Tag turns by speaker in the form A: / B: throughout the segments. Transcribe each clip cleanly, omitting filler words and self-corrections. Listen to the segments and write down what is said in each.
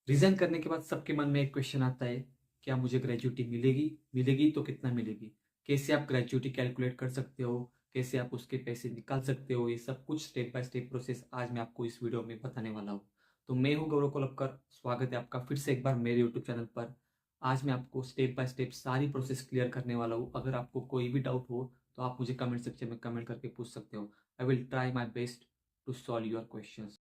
A: Resign करने के बाद सबके मन में एक क्वेश्चन आता है, क्या मुझे ग्रेच्युटी मिलेगी? मिलेगी तो कितना मिलेगी? कैसे आप ग्रेच्युटी कैलकुलेट कर सकते हो? कैसे आप उसके पैसे निकाल सकते हो? ये सब कुछ स्टेप बाय स्टेप प्रोसेस आज मैं आपको इस वीडियो में बताने वाला हूँ। तो मैं हूँ गौरव कोलपकर, स्वागत है आपका फिर से एक बार मेरे यूट्यूब चैनल पर। आज मैं आपको स्टेप बाय स्टेप सारी प्रोसेस क्लियर करने वाला हूँ। अगर आपको कोई भी डाउट हो तो आप मुझे कमेंट सेक्शन में कमेंट करके पूछ सकते हो। I will try my best to solve your questions.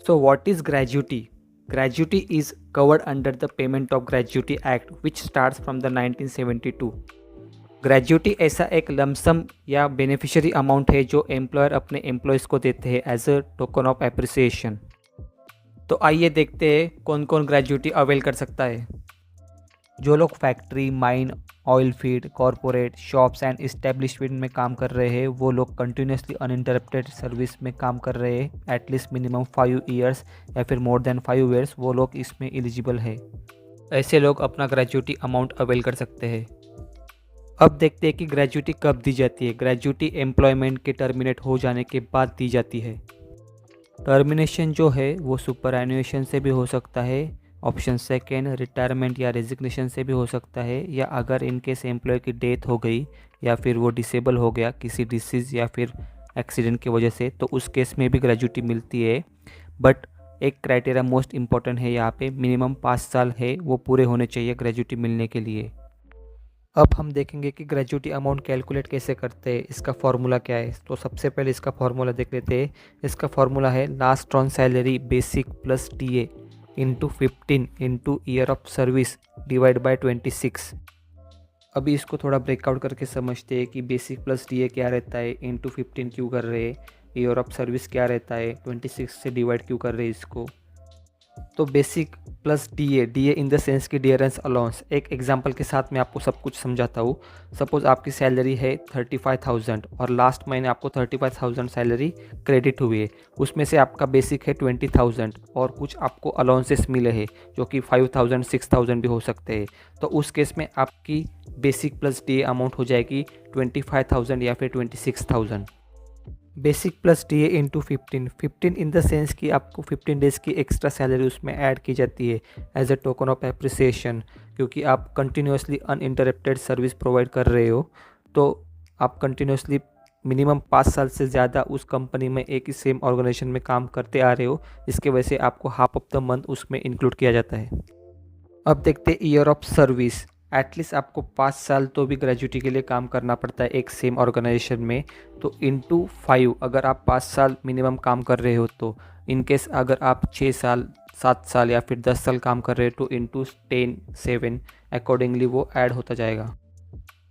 B: So, what is gratuity? Gratuity is covered under the Payment of Gratuity Act, which starts from the 1972. Gratuity ऐसा एक लमसम या beneficiary amount है जो employer अपने employees को देते हैं as a token of appreciation. तो आइए देखते हैं कौन कौन ग्रेजुटी अवेल कर सकता है। जो लोग factory, mine, oil field, corporate, shops and establishment में काम कर रहे हैं, वो लोग कंटिन्यूसली अनइंटरप्टेड सर्विस में काम कर रहे हैं एटलीस्ट मिनिमम 5 ईयर्स या फिर मोर देन 5 ईयर्स, वो लोग इसमें एलिजिबल है। ऐसे लोग अपना ग्रेजुटी अमाउंट अवेल कर सकते हैं। अब देखते हैं कि ग्रेजुटी कब दी जाती है। ग्रेजुटी एम्प्लॉयमेंट के टर्मिनेट हो जाने के बाद दी जाती है। टर्मिनेशन जो है वो सुपर एनुएशन से भी हो सकता है, ऑप्शन सेकेंड रिटायरमेंट या रेजिग्नेशन से भी हो सकता है, या अगर इनकेस एम्प्लॉय की डेथ हो गई या फिर वो डिसेबल हो गया किसी डिसीज़ या फिर एक्सीडेंट की वजह से, तो उस केस में भी ग्रेजुटी मिलती है। बट एक क्राइटेरिया मोस्ट इम्पॉर्टेंट है यहाँ पे, मिनिमम 5 साल है वो पूरे होने चाहिए ग्रेजुटी मिलने के लिए। अब हम देखेंगे कि ग्रेजुटी अमाउंट कैलकुलेट कैसे करते हैं, इसका फार्मूला क्या है। तो सबसे पहले इसका फार्मूला देख लेते हैं। इसका फार्मूला है last on salary basic plus TA into 15 into year of service divide by 26। अभी इसको थोड़ा ब्रेकआउट करके समझते हैं कि बेसिक प्लस टीए क्या रहता है, इंटू 15 क्यों कर रहे हैं, ईयर ऑफ सर्विस क्या रहता है, 26 से डिवाइड क्यों कर रहे हैं इसको। तो basic plus D A in the sense की डियरेंस अलाउंस। एक एग्जांपल के साथ मैं आपको सब कुछ समझाता हूँ। सपोज़ आपकी सैलरी है 35,000 और लास्ट महीने आपको 35,000 सैलरी क्रेडिट हुई है। उसमें से आपका बेसिक है 20,000 और कुछ आपको अलाउंसेस मिले हैं जो कि 5,000 6,000 भी हो सकते हैं। तो उस केस में आपकी basic plus D A amount हो जाएगी 25,000 या फिर 26,000। Basic plus D A into 15 in the sense कि आपको 15 डेज़ की एक्स्ट्रा सैलरी उसमें ऐड की जाती है as a token of appreciation, क्योंकि आप कंटिन्यूसली अनइंटरप्टेड सर्विस प्रोवाइड कर रहे हो। तो आप कंटिन्यूसली मिनिमम 5 साल से ज़्यादा उस कंपनी में एक ही सेम ऑर्गेनाइजेशन में काम करते आ रहे हो, जिसके वजह से आपको हाफ ऑफ द मंथ उसमें इंक्लूड किया जाता है। अब देखते हैं ईयर ऑफ सर्विस। एटलीस्ट आपको 5 साल तो भी ग्रेजुटी के लिए काम करना पड़ता है एक सेम ऑर्गेनाइजेशन में। तो इंटू 5 अगर आप 5 साल मिनिमम काम कर रहे हो, तो इनकेस अगर आप 6 साल 7 साल या फिर 10 साल काम कर रहे हो तो इंटू 10 7 अकॉर्डिंगली वो ऐड होता जाएगा।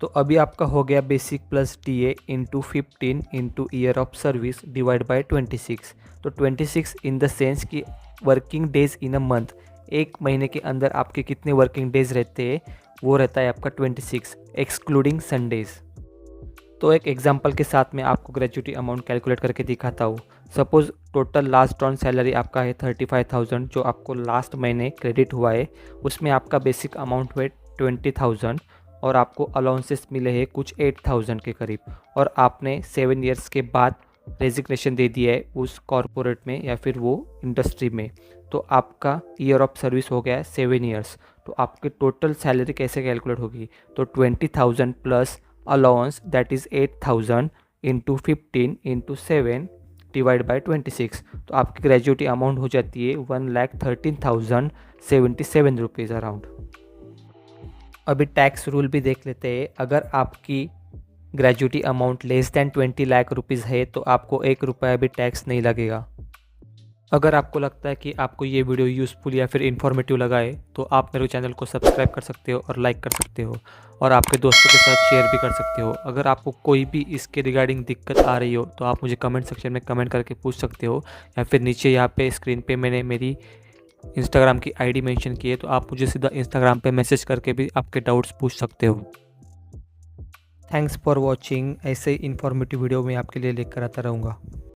B: तो अभी आपका हो गया basic plus T A into 15 into year of service divide by 26। तो 26 इन द सेंस कि working days in a month, एक महीने के अंदर आपके कितने वर्किंग डेज रहते हैं, वो रहता है आपका 26 एक्सक्लूडिंग संडेज। तो एक एग्जांपल के साथ मैं आपको ग्रेजुटी अमाउंट कैलकुलेट करके दिखाता हूँ। Suppose total last on salary आपका है 35,000 जो आपको लास्ट महीने क्रेडिट हुआ है। उसमें आपका बेसिक अमाउंट हुए 20,000 और आपको अलाउंसेस मिले हैं कुछ 8,000 के करीब, और आपने 7 ईयर्स के बाद रेजिग्नेशन दे दिया है उस कॉरपोरेट में या फिर वो इंडस्ट्री में। तो आपका ईयर ऑफ सर्विस हो गया है 7 ईयर्स। तो आपकी टोटल सैलरी कैसे कैलकुलेट होगी, तो 20,000 plus allowance that is 8,000 into 15 into 7 divide by 26। तो आपकी ग्रेजुटी अमाउंट हो जाती है 1,13,077 रुपीज़ अराउंड। अभी टैक्स रूल भी देख लेते हैं। अगर आपकी gratuity amount less than 20 lakh rupees है तो आपको 1 रुपया भी टैक्स नहीं लगेगा। अगर आपको लगता है कि आपको ये वीडियो यूज़फुल या फिर इन्फॉर्मेटिव लगा है तो आप मेरे चैनल को सब्सक्राइब कर सकते हो और लाइक कर सकते हो और आपके दोस्तों के साथ शेयर भी कर सकते हो। अगर आपको कोई भी इसके रिगार्डिंग दिक्कत आ रही हो तो आप मुझे कमेंट सेक्शन में कमेंट करके पूछ सकते हो, या फिर नीचे यहाँ पे स्क्रीन पे मैंने मेरी इंस्टाग्राम की आईडी मेंशन की है, तो आप मुझे सीधा इंस्टाग्राम पे मैसेज करके भी आपके डाउट्स पूछ सकते हो। Thanks for watching. ऐसे ही इन्फॉर्मेटिव वीडियो मैं आपके लिए लेकर आता रहूँगा।